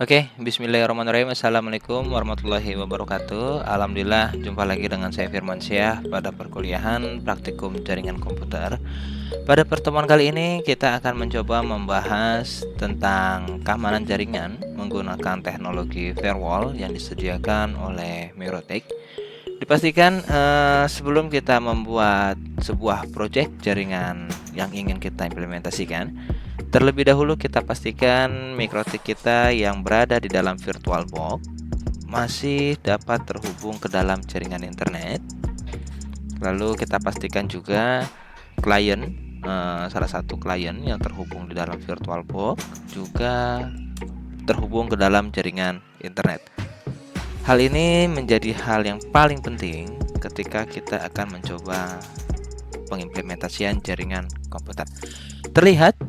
Oke, bismillahirrahmanirrahim. Assalamualaikum warahmatullahi wabarakatuh. Alhamdulillah, jumpa lagi dengan saya Firmansyah pada perkuliahan praktikum jaringan komputer. Pada pertemuan kali ini kita akan mencoba membahas tentang keamanan jaringan menggunakan teknologi firewall yang disediakan oleh Mirotic. Dipastikan sebelum kita membuat sebuah project jaringan yang ingin kita implementasikan, terlebih dahulu kita pastikan mikrotik kita yang berada di dalam VirtualBox masih dapat terhubung ke dalam jaringan internet. Lalu kita pastikan juga klien, salah satu klien yang terhubung di dalam VirtualBox juga terhubung ke dalam jaringan internet. Hal ini menjadi hal yang paling penting ketika kita akan mencoba pengimplementasian jaringan komputer. Terlihat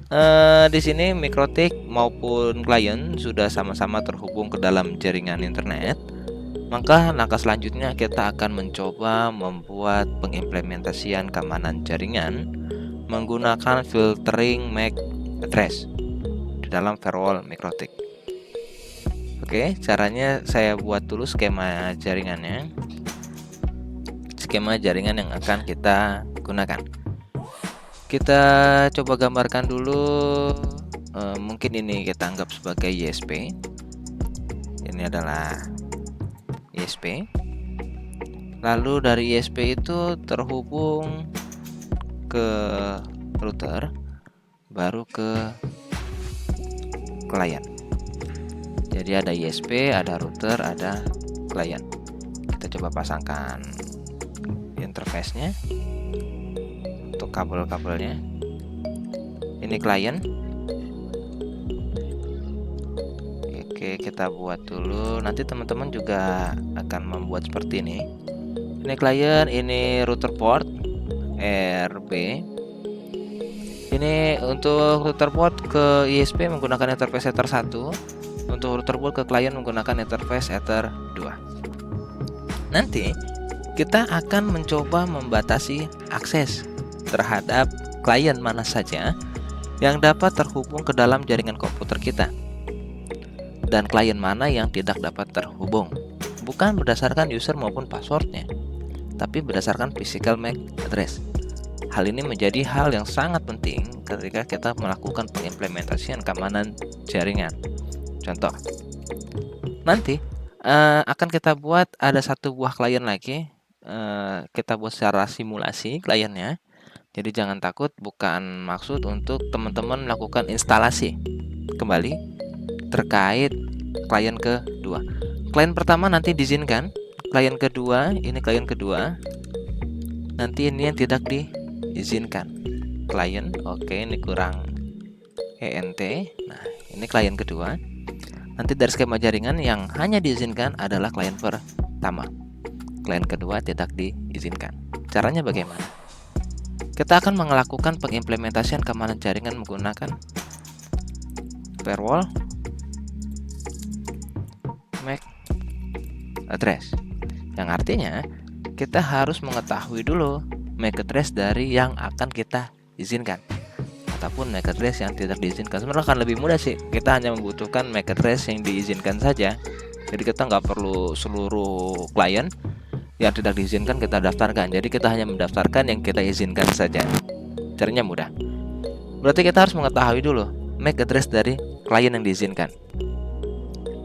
di sini mikrotik maupun klien sudah sama-sama terhubung ke dalam jaringan internet. Maka langkah selanjutnya kita akan mencoba membuat pengimplementasian keamanan jaringan menggunakan filtering MAC address di dalam firewall mikrotik. Oke, caranya saya buat dulu skema jaringannya. Skema jaringan yang akan kita gunakan. Kita coba gambarkan dulu. Mungkin ini kita anggap sebagai ISP. Ini adalah ISP. Lalu dari ISP itu terhubung ke router, baru ke klien. Jadi ada ISP, ada router, ada klien. Kita coba pasangkan interface-nya untuk kabel-kabelnya. Ini klien. Oke, kita buat dulu. Nanti teman-teman juga akan membuat seperti ini. Ini klien, ini router port RB. Ini untuk router port ke ISP menggunakan interface Ether 1. Untuk router port ke klien menggunakan interface Ether 2. Nanti kita akan mencoba membatasi akses terhadap klien mana saja yang dapat terhubung ke dalam jaringan komputer kita dan klien mana yang tidak dapat terhubung, bukan berdasarkan user maupun passwordnya, tapi berdasarkan physical MAC address. Hal ini menjadi hal yang sangat penting ketika kita melakukan pengimplementasian keamanan jaringan. Contoh, nanti akan kita buat ada satu buah klien lagi. Kita buat secara simulasi kliennya. Jadi jangan takut, bukan maksud untuk teman-teman melakukan instalasi kembali terkait klien kedua. Klien pertama nanti diizinkan, klien kedua, ini klien kedua. Nanti ini yang tidak diizinkan. Klien, oke, ini kurang ENT. Nah, ini klien kedua. Nanti dari skema jaringan yang hanya diizinkan adalah klien pertama. Klien kedua tidak diizinkan. Caranya bagaimana? Kita akan melakukan pengimplementasian keamanan jaringan menggunakan firewall MAC address. Yang artinya kita harus mengetahui dulu MAC address dari yang akan kita izinkan ataupun MAC address yang tidak diizinkan. Sebenarnya akan lebih mudah sih. Kita hanya membutuhkan MAC address yang diizinkan saja. Jadi kita nggak perlu seluruh klien yang tidak diizinkan kita daftarkan. Jadi kita hanya mendaftarkan yang kita izinkan saja. Caranya mudah. Berarti kita harus mengetahui dulu MAC address dari klien yang diizinkan.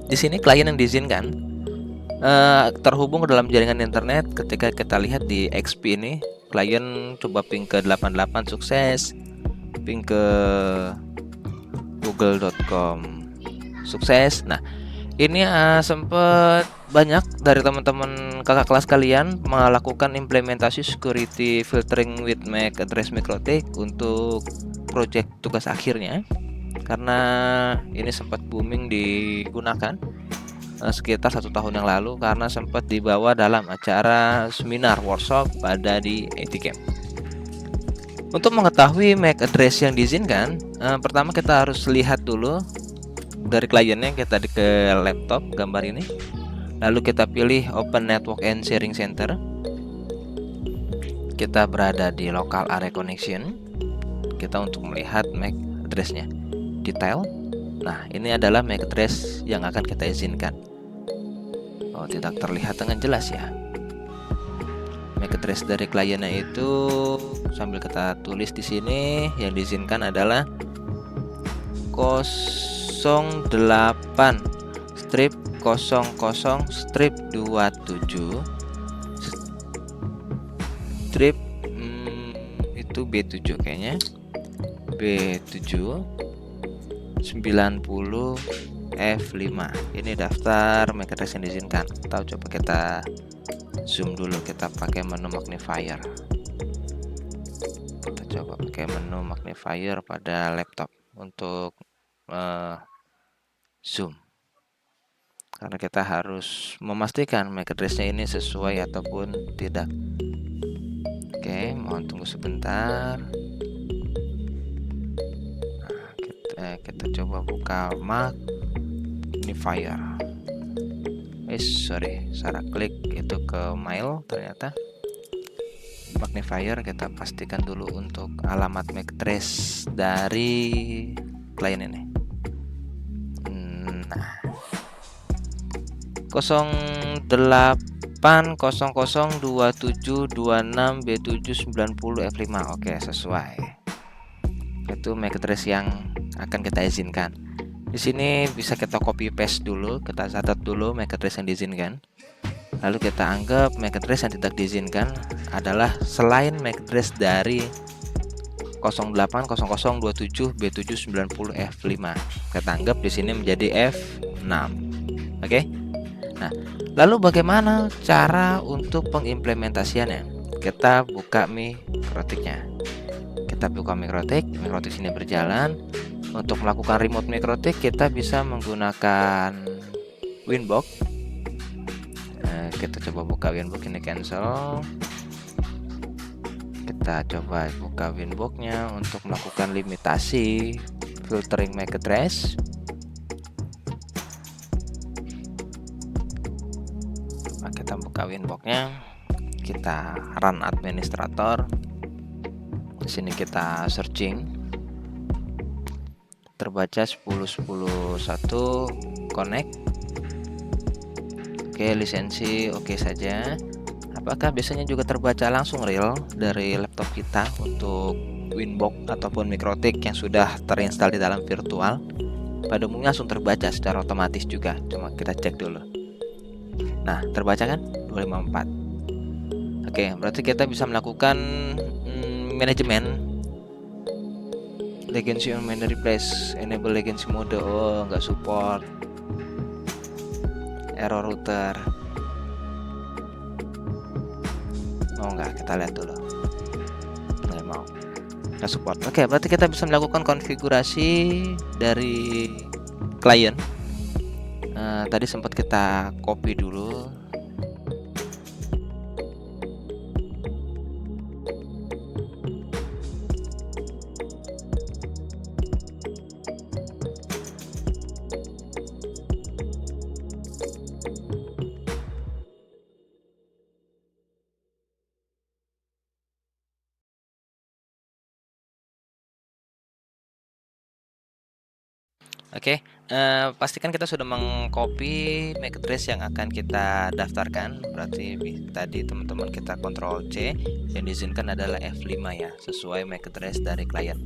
Di sini klien yang diizinkan terhubung ke dalam jaringan internet. Ketika kita lihat di XP ini, klien coba ping ke 88 sukses, ping ke google.com sukses. Nah, ini sempat banyak dari teman-teman kakak kelas kalian melakukan implementasi security filtering with MAC address mikrotik untuk project tugas akhirnya, karena ini sempat booming digunakan sekitar 1 tahun yang lalu karena sempat dibawa dalam acara seminar workshop pada di ITCamp. Untuk mengetahui MAC address yang diizinkan, pertama kita harus lihat dulu dari kliennya. Kita ke laptop gambar ini, lalu kita pilih Open Network and Sharing Center. Kita berada di Local Area Connection. Kita untuk melihat MAC addressnya, detail, Nah, ini adalah MAC address yang akan kita izinkan. Oh, tidak terlihat dengan jelas ya. MAC address dari kliennya itu sambil kita tulis di sini, yang diizinkan adalah 08 strip 00 strip 27 strip itu B7 kayaknya, B7 90 F5. Ini daftar MAC address yang diizinkan. Atau coba kita zoom dulu, kita pakai menu magnifier. Kita coba pakai menu magnifier pada laptop untuk zoom, karena kita harus memastikan MAC address-nya ini sesuai ataupun tidak. Oke, mohon tunggu sebentar. Nah, kita coba buka magnifier. Salah klik itu ke mail. Ternyata magnifier kita pastikan dulu untuk alamat MAC address dari klien ini. Nah, 08002726B790F5. Oke, sesuai. Itu MAC address yang akan kita izinkan. Di sini bisa kita copy paste dulu, kita catat dulu MAC address yang diizinkan. Lalu kita anggap MAC address yang tidak diizinkan adalah selain MAC address dari 080027B790F5. Kita anggap di sini menjadi F6. Oke. Nah, lalu bagaimana cara untuk pengimplementasiannya? Kita buka mikrotiknya. Kita buka mikrotik sini berjalan. Untuk melakukan remote mikrotik kita bisa menggunakan Winbox. Kita coba buka Winbox, ini cancel. Kita coba buka Winbox-nya untuk melakukan limitasi filtering MAC address. Nah, kita buka Winbox-nya, kita run administrator. Di sini kita searching. Terbaca 10.10.1 connect. Oke, lisensi oke saja. Apakah biasanya juga terbaca langsung real dari laptop kita untuk Winbox ataupun mikrotik yang sudah terinstall di dalam virtual? Pada umumnya langsung terbaca secara otomatis juga. Cuma kita cek dulu. Nah, terbaca kan 254. Oke, berarti kita bisa melakukan manajemen legacy on memory place, enable legacy mode. Oh, nggak support. Error router. Oh, enggak, kita lihat dulu. Nggak mau. Nggak support. Oke, berarti kita bisa melakukan konfigurasi dari klien. Tadi sempat kita copy dulu. Oke, pastikan kita sudah mengcopy MAC address yang akan kita daftarkan. Berarti tadi teman-teman kita Ctrl C, yang diizinkan adalah F5 ya, sesuai MAC address dari klien.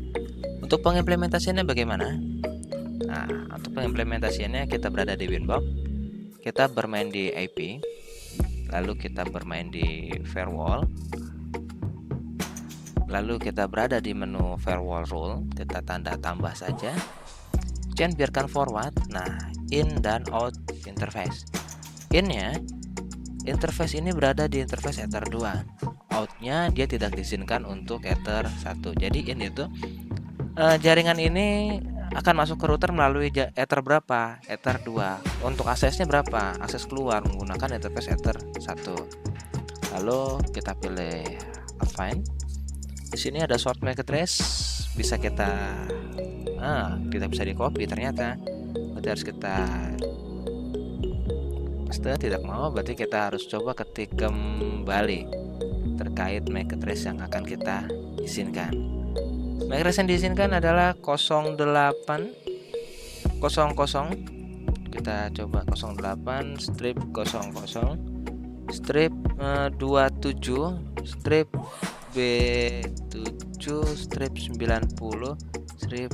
Untuk pengimplementasiannya bagaimana? Nah, untuk pengimplementasiannya kita berada di Winbox, kita bermain di IP, lalu kita bermain di firewall, lalu kita berada di menu firewall rule, kita tanda tambah saja. Kemudian biarkan forward. Nah, in dan out interface. In-nya, interface ini berada di interface Ether 2. Out-nya dia tidak diizinkan untuk Ether 1. Jadi in itu jaringan ini akan masuk ke router melalui Ether berapa? Ether 2. Untuk aksesnya berapa? Akses keluar menggunakan interface Ether 1. Lalu kita pilih Affine. Di sini ada short MAC address, bisa kita tidak bisa di copy ternyata. Berarti harus kita paste, tidak mau, berarti kita harus coba ketik kembali terkait MAC address yang akan kita izinkan. MAC address yang diizinkan adalah 08 00, kita coba 08 strip 00 strip 27 strip B7 strip 90 strip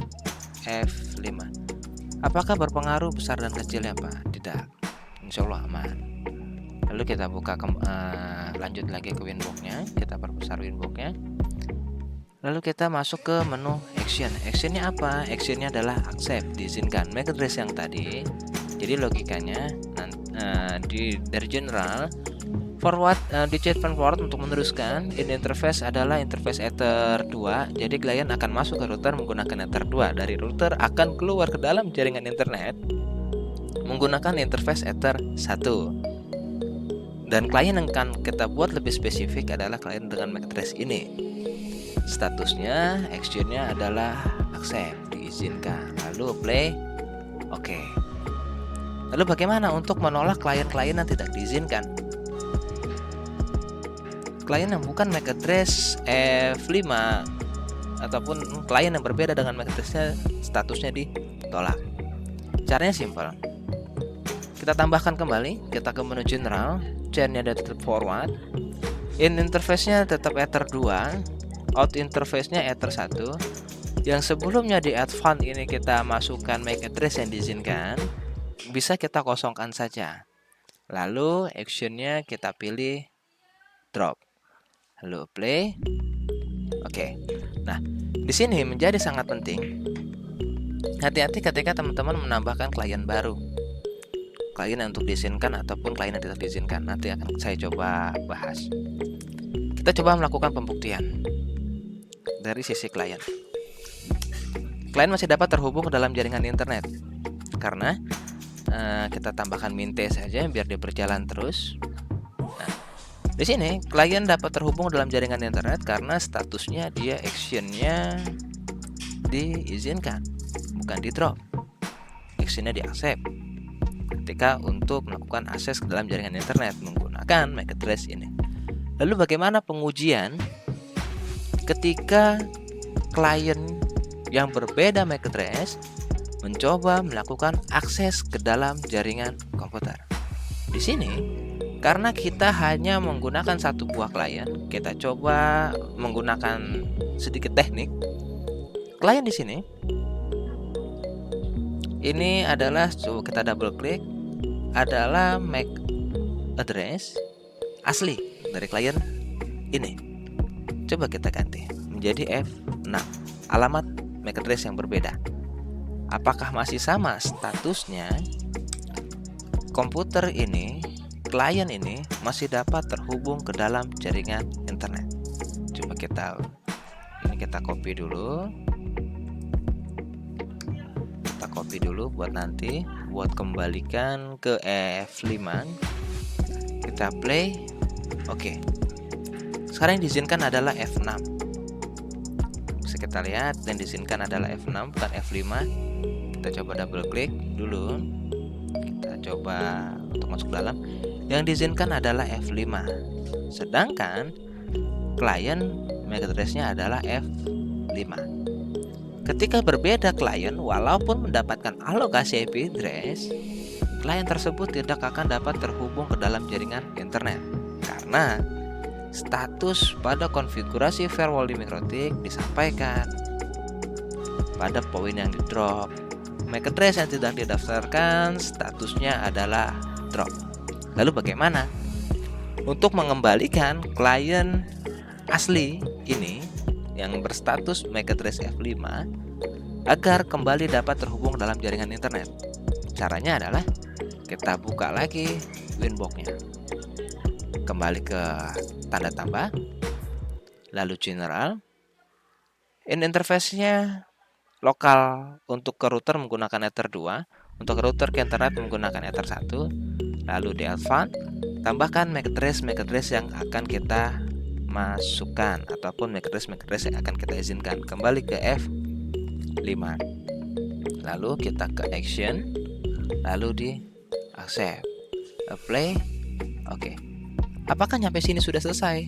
F5. Apakah berpengaruh besar dan kecilnya, Pak? Tidak, insya Allah aman. Lalu kita buka lanjut lagi ke winboxnya, kita perbesar winboxnya. Lalu kita masuk ke menu action. Actionnya apa? Actionnya adalah accept, diizinkan MAC address yang tadi. Jadi logikanya dari general forward di chatband forward untuk meneruskan. In interface adalah interface Ether 2. Jadi klien akan masuk ke router menggunakan Ether 2. Dari router akan keluar ke dalam jaringan internet menggunakan interface Ether 1. Dan klien yang akan kita buat lebih spesifik adalah klien dengan MAC address ini. Statusnya, actionnya adalah accept, diizinkan. Lalu play, oke. Lalu bagaimana untuk menolak klien-klien yang tidak diizinkan? Klien yang bukan MAC address F5 ataupun klien yang berbeda dengan MAC addressnya, statusnya ditolak. Caranya simpel. Kita tambahkan kembali, kita ke menu general, chainnya tetap forward, in interface-nya tetap Ether 2, out interface-nya Ether 1. Yang sebelumnya di advanced ini kita masukkan MAC address yang diizinkan, bisa kita kosongkan saja. Lalu action-nya kita pilih drop. Lalu play. Oke. Nah, di sini menjadi sangat penting. Hati-hati ketika teman-teman menambahkan klien baru. Klien yang untuk diizinkan ataupun klien yang tidak diizinkan. Nanti akan saya coba bahas. Kita coba melakukan pembuktian dari sisi klien. Klien masih dapat terhubung ke dalam jaringan internet karena kita tambahkan minte saja biar dia berjalan terus. Nah, di sini klien dapat terhubung dalam jaringan internet karena statusnya dia actionnya diizinkan, bukan di drop. Actionnya di accept ketika untuk melakukan akses ke dalam jaringan internet menggunakan MAC address ini. Lalu bagaimana pengujian ketika klien yang berbeda MAC address mencoba melakukan akses ke dalam jaringan komputer? Di sini, karena kita hanya menggunakan satu buah klien, kita coba menggunakan sedikit teknik. Klien di sini, ini adalah, coba kita double klik, adalah MAC address asli dari klien ini. Coba kita ganti menjadi F6, alamat MAC address yang berbeda. Apakah masih sama statusnya? Komputer ini, klien ini masih dapat terhubung ke dalam jaringan internet. Coba kita copy dulu. Kita copy dulu buat nanti, buat kembalikan ke F5. Kita play. Oke. Sekarang yang diizinkan adalah F6. Bisa kita lihat, dan diizinkan adalah F6 bukan F5. Kita coba double klik dulu. Kita coba untuk masuk dalam. Yang diizinkan adalah F5. Sedangkan klien MAC address-nya adalah F5. Ketika berbeda klien, walaupun mendapatkan alokasi IP address, klien tersebut tidak akan dapat terhubung ke dalam jaringan internet karena status pada konfigurasi firewall di MikroTik disampaikan pada poin yang di drop. MAC address yang tidak didaftarkan statusnya adalah drop. Lalu bagaimana untuk mengembalikan klien asli ini yang berstatus MAC address F5 agar kembali dapat terhubung dalam jaringan internet? Caranya adalah kita buka lagi winbox-nya, kembali ke tanda tambah, lalu general, in interface-nya lokal untuk ke router menggunakan Ether 2, untuk router ke internet menggunakan Ether 1, lalu di advanced tambahkan MAC address yang akan kita masukkan ataupun MAC address yang akan kita izinkan, kembali ke F5, lalu kita ke action, lalu di accept, apply. Oke. Apakah nyampe sini sudah selesai?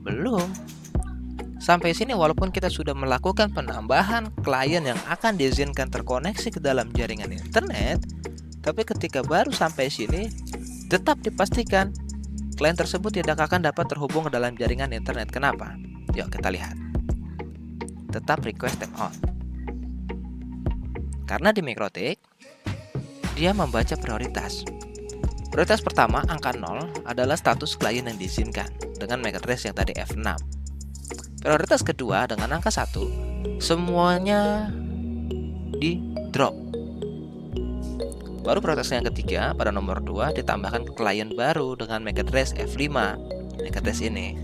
Belum. Sampai sini walaupun kita sudah melakukan penambahan klien yang akan diizinkan terkoneksi ke dalam jaringan internet, tapi ketika baru sampai sini tetap dipastikan klien tersebut tidak akan dapat terhubung ke dalam jaringan internet. Kenapa? Yuk kita lihat. Tetap request tap on. Karena di MikroTik dia membaca prioritas. Prioritas pertama angka 0 adalah status klien yang diizinkan dengan MAC address yang tadi F6. Prioritas kedua dengan angka 1 semuanya di drop. Baru prioritas yang ketiga pada nomor 2 ditambahkan klien baru dengan MAC address F5. MAC address ini.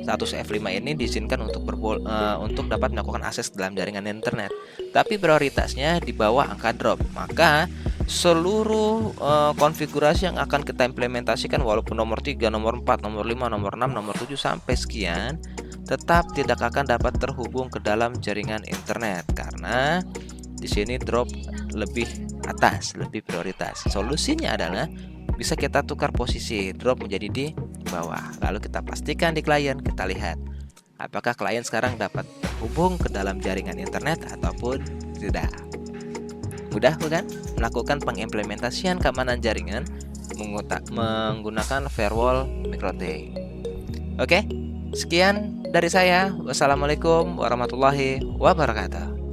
Status F5 ini diizinkan untuk dapat melakukan akses ke dalam jaringan internet. Tapi prioritasnya di bawah angka drop. Maka seluruh konfigurasi yang akan kita implementasikan walaupun nomor 3, nomor 4, nomor 5, nomor 6, nomor 7 sampai sekian tetap tidak akan dapat terhubung ke dalam jaringan internet karena di sini drop lebih atas, lebih prioritas. Solusinya adalah bisa kita tukar posisi drop menjadi di bawah. Lalu kita pastikan di klien, kita lihat apakah klien sekarang dapat terhubung ke dalam jaringan internet ataupun tidak. Mudah bukan? Melakukan pengimplementasian keamanan jaringan menggunakan firewall MikroTik. Oke, sekian dari saya. Wassalamualaikum warahmatullahi wabarakatuh.